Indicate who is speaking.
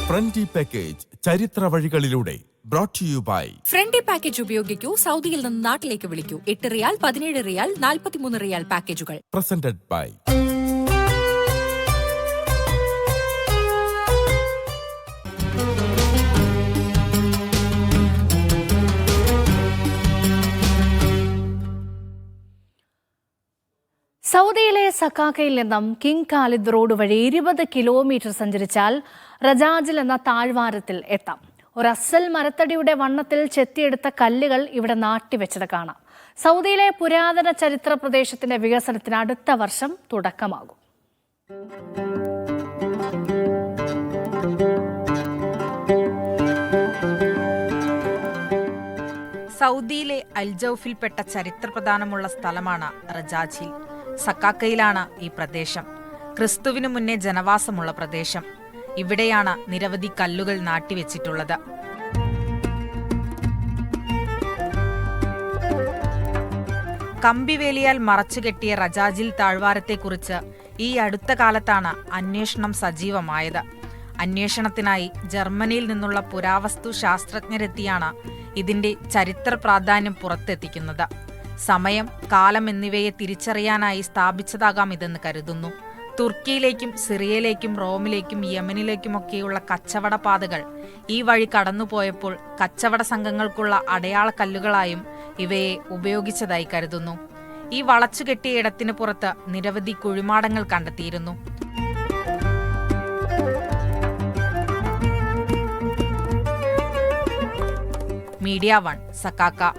Speaker 1: ഫ്രണ്ടി package ചരിത്ര വഴികളിലൂടെ brought to you by
Speaker 2: Frendi package ഉപയോഗിക്കൂ. സൗദിയിൽ നിന്ന് നാട്ടിലേക്ക് വിളിക്കൂ. 8 റിയാൽ, 17 റിയാൽ, 43 റിയാൽ പാക്കേജുകൾ.
Speaker 1: presented by
Speaker 3: സൗദിയിലെ സക്കാക്കയിൽ നിന്നും കിങ് ഖാലിദ് റോഡ് വഴി 20 കിലോമീറ്റർ സഞ്ചരിച്ചാൽ റജാജിൽ എന്ന താഴ്വാരത്തിൽ എത്താം. ഒരു അസൽ മരത്തടിയുടെ വണ്ണത്തിൽ ചെത്തിയെടുത്ത കല്ലുകൾ ഇവിടെ നാട്ടിവെച്ചത് കാണാം. സൗദിയിലെ പുരാതന ചരിത്ര പ്രദേശത്തിന്റെ വികസനത്തിന് അടുത്ത വർഷം തുടക്കമാകും.
Speaker 4: സൗദിയിലെ അൽജൌഫിൽപ്പെട്ട ചരിത്ര പ്രധാനമുള്ള സ്ഥലമാണ് റജാജ് ഹിൽ. സക്കാക്കയിലാണ് ഈ പ്രദേശം. ക്രിസ്തുവിനു മുന്നേ ജനവാസമുള്ള പ്രദേശം. ഇവിടെയാണ് നിരവധി കല്ലുകൾ നാട്ടിവെച്ചിട്ടുള്ളത്. കമ്പിവേലിയാൽ മറച്ചുകെട്ടിയ റജാജിൽ താഴ്വാരത്തെക്കുറിച്ച് ഈ അടുത്ത കാലത്താണ് അന്വേഷണം സജീവമായത്. അന്വേഷണത്തിനായി ജർമ്മനിയിൽ നിന്നുള്ള പുരാവസ്തു ശാസ്ത്രജ്ഞരെത്തിയാണ് ഇതിന്റെ ചരിത്ര പ്രാധാന്യം പുറത്തെത്തിക്കുന്നത്. സമയം, കാലം എന്നിവയെ തിരിച്ചറിയാനായി സ്ഥാപിച്ചതാകാം ഇതെന്ന് കരുതുന്നു. തുർക്കിയിലേക്കും സിറിയയിലേക്കും റോമിലേക്കും യമനിലേക്കുമൊക്കെയുള്ള കച്ചവട പാതകൾ ഈ വഴി കടന്നുപോയപ്പോൾ കച്ചവട സംഘങ്ങൾക്കുള്ള അടയാള കല്ലുകളായും ഇവയെ ഉപയോഗിച്ചതായി കരുതുന്നു. ഈ വളച്ചുകെട്ടിയ ഇടത്തിന് പുറത്ത് നിരവധി കുഴിമാടങ്ങൾ കണ്ടെത്തിയിരുന്നു. മീഡിയ 1 സക്കാക്ക.